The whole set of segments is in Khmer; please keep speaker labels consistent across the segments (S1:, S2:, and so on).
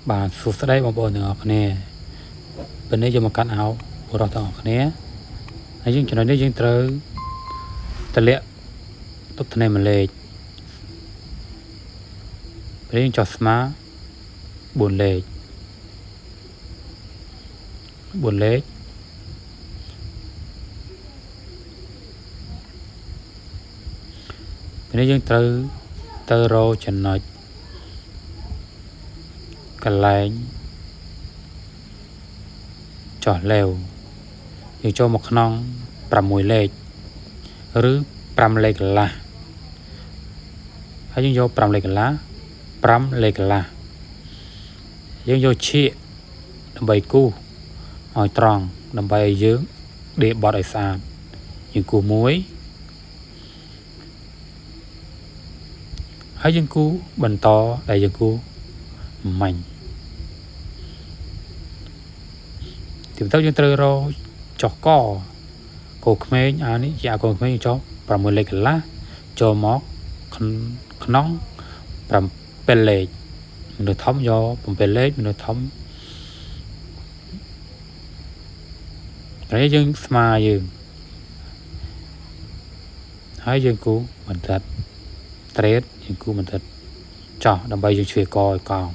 S1: បាទសួស្តីបងប្អូនទាំងអស់គ្នាពេលនេះយើងមកកាត់អោបរិសទាំងអស់គ្នាហើយយើងចំណុចនេះយើងត្រូវតម្លាក់ទុកថ្នេរមួយលេខពេលយើងចុះស្មា4លេខពេលនេះយើងត្រូវទៅរកចំណុចកន្លែងចុះលេវយើងចូលមកក្នុង6លេខឬ5លេខកន្លះហើយយើងយក5លេខកន្លះ5លេខកន្លះយើងយកឈៀកដើម្បីគូសឲ្យត្រង់ដើម្បីឲ្យយើងដេរបត់ឲ្យស្អាតយើងគូសមួយហើយយើងគូសបន្តដែលយើងគូសមាញ់ទីបន្ទាប់យើងត្រូវរកចុះកកូនក្មេងនេះជាកូនក្មេងចុះ6លេខកន្លះចូលមកក្នុង7លេខមនុស្សធំយក7លេខមនុស្សធំហើយយើងស្មើយើងហើយយើងគូបន្ទាត់ត្រេតយើងគូបន្ទាត់ចោះដើម្បីយើងឆ្វេងកឲ្យកោង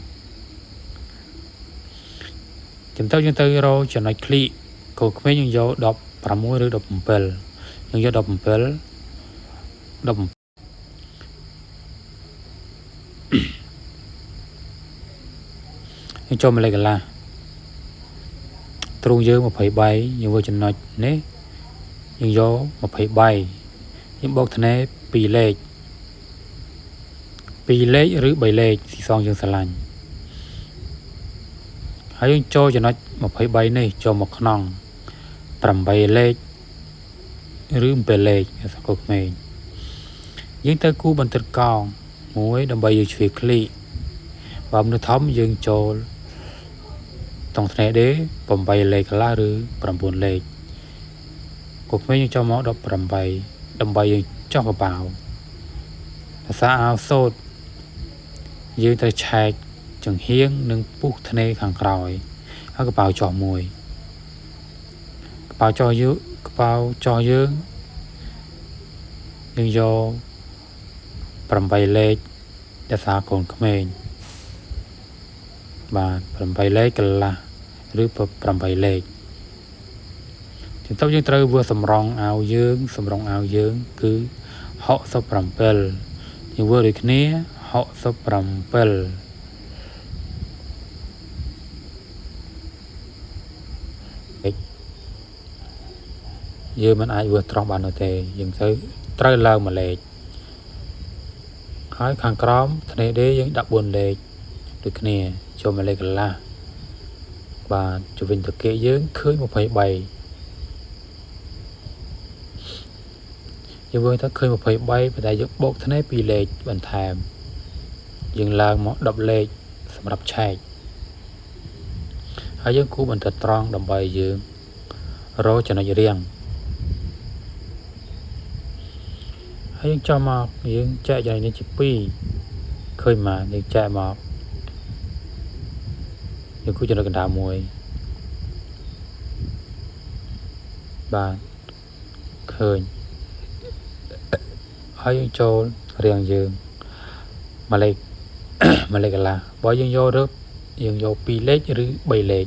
S1: ចាំទៅយើងទៅរកចំណុចឃ្លីកូនក្មេងយើងយក16ឬ17យើងយក17យើងចូលមកលេខកន្លះទ្រូងយើង23យើងធ្វើចំណុចនេះយើងយក23យើងបូកថ្នេរ2លេខឬ3លេខទីសងយើងស្រឡាញ់ហើយយើងចូលចំណុច23នេះចូលមកក្នុង8លេខឬ7លេខសកលក្មេងយើងទៅគូបន្ទាត់កោងមួយដើម្បីយើងឆ្វេងឃ្លីបើមនុស្សធំយើងចូលតង់ថ្នេរដេ8លេខកន្លះឬ9លេខកូនក្មេងយើងចូលមក18ដើម្បីយើងចុះកបោភាសាអាវសូត្រយើងត្រូវឆែកចង្ហៀងនិងពុះថ្នេរខាងក្រោយហើយកបោចុះមួយកបោចុះយើងយក8លេខភាសាកូនក្មេងបាទ8លេខកន្លះឬ8លេខបន្ទាប់យើងត្រូវធ្វើសម្រង់អាវយើងគឺ67យើងធ្វើដូចគ្នា67យើងមិនអាចធ្វើត្រង់បាននោះទេយើងត្រូវឡើងមួយលេខហើយខាងក្រោមថ្នេរដេយើង14លេខដូចគ្នាចូលមួយលេខកន្លះបាទជំវិញទៅគេយើងឃើញ23យើងមើលទៅឃើញ23ប៉ុន្តែយើងបូកថ្នេរ2លេខបន្ថែមយើងឡើងមក10លេខសម្រាប់ឆែកហើយយើងគូបន្ទាត់ត្រង់ដើម្បីយើងរកចំណុចរៀងហើយយើងចុះមកយើងចែកចំណុចនេះជា2ឃើញមកយើងចែកមកយើងគូចំណុចកណ្ដាលមួយបាទឃើញហើយយើងចូលរៀងយើងមួយលេខកន្លះបើយើងយក2លេខឬ3លេខ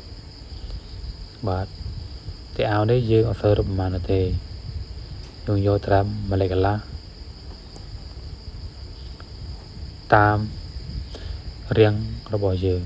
S1: បាទតែអាវនេះយើងអត់សូវរឹបប្រហែលទេយើងយកត្រឹមមួយលេខកន្លះតាមរៀងរបស់យើង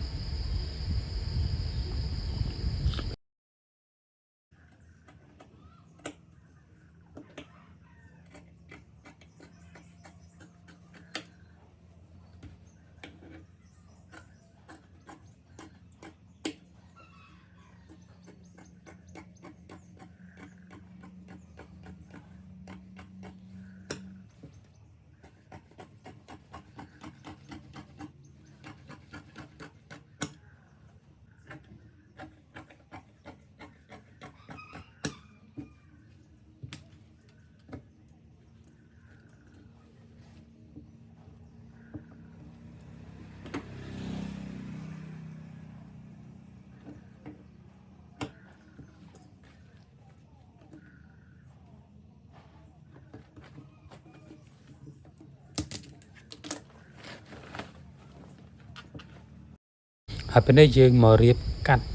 S1: ហើយពេលនេះយើងមករៀបកាត់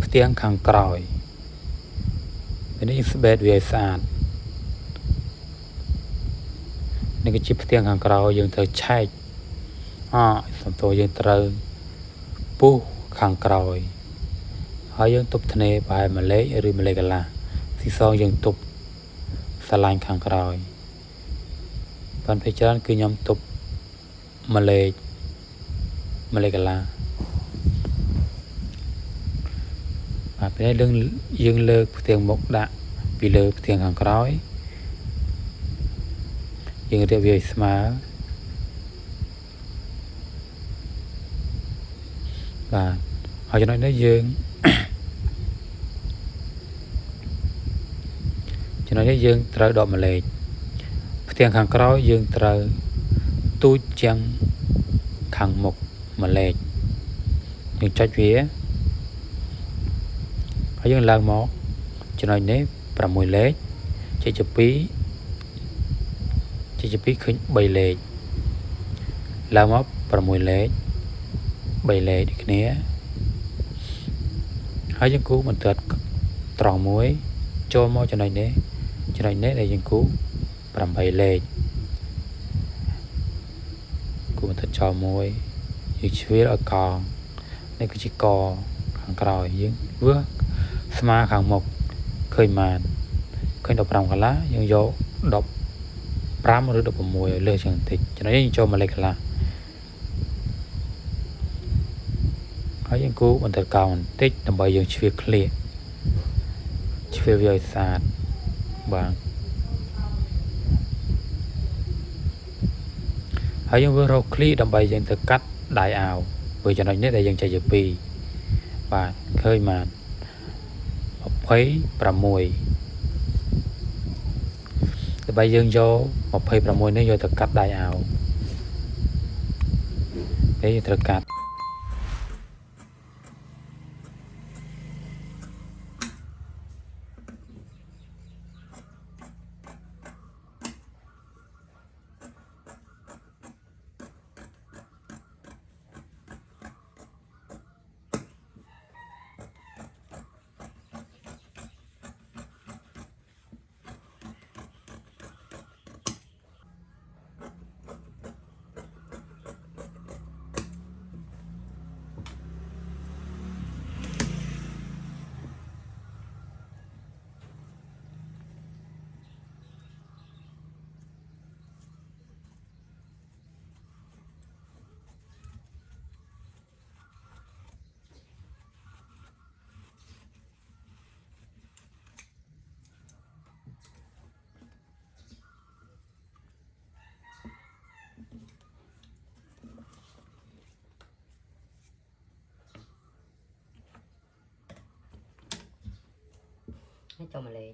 S1: ផ្ទាំងខាងក្រោយពេលនេះស្បេតវាឲ្យស្អាតនេះគឺជាផ្ទាំងខាងក្រោយយើងត្រូវឆែកសំទោយើងត្រូវពុះខាងក្រោយហើយយើងទប់ធ្នេរប្រហែល1លេខឬ1លេខកន្លះទីសងយើងទប់ស្រឡាញ់ខាងក្រោយបានពេលច្រើនគឺខ្ញុំទប់1លេខកន្លះពេលនេះយើងលើកផ្ទាំងមុខដាក់ពីលើផ្ទាំងខាងក្រោយយើងរៀបវាឲ្យស្មើបាទហើយចំណុចនេះយើងត្រូវដក1លេខផ្ទាំងខាងក្រោយយើងត្រូវទូចជាងខាងមុខ1លេខយើងចុចវាហើយយើងឡើងមកចំណុចនេះ6លេខចែកជា2ឃើញ3លេខឡើងមក6លេខ3លេខដូចគ្នាហើយយើងគូបន្ទាត់ត្រង់មួយចូលមកចំណុចនេះដែលយើងគូ8លេខគូបន្ទាត់ចូលមួយយើងឆ្វៀលឲ្យកងនេះគឺជាកខាងក្រោយយើងវាស្មើខាងមុខឃើញបានឃើញ15កន្លះយើងយក15ឬ16ឲ្យលើសជាងបន្តិចចំណុចនេះយើងចូល1លេខកន្លះហើយយើងគូបន្ទាត់កោងបន្តិចដើម្បីយើងឆ្វៀលឃ្លៀឆ្វៀលវាឲ្យស្អាតបាទហើយយើងវារកឃ្លីដើម្បីយើងទៅកាត់ដៃអាវព្រោះចំណុចនេះដែលយើងចែកជា2បាទឃើញបាន26ដើម្បីយើងយក26នេះយកទៅកាត់ដៃអាវពេលយើងត្រូវកាត់
S2: ให้จบมาเลย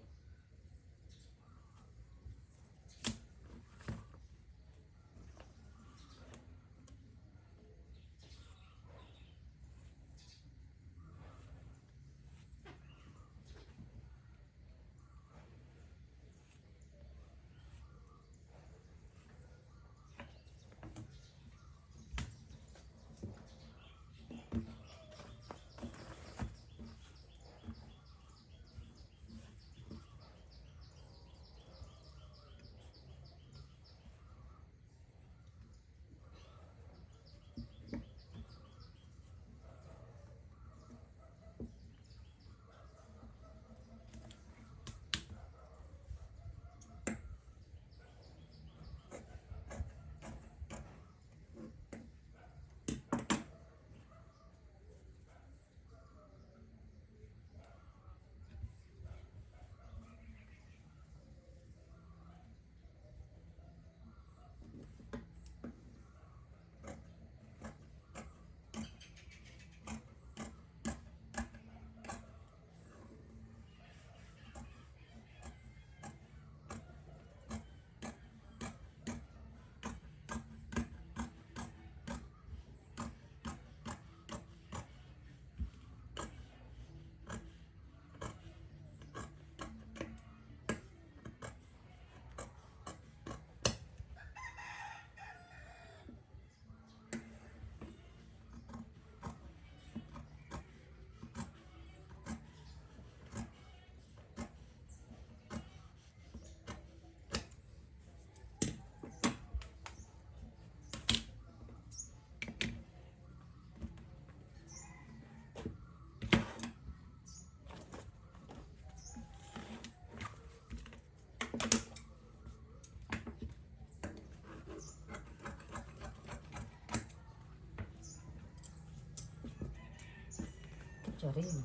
S2: cho riêng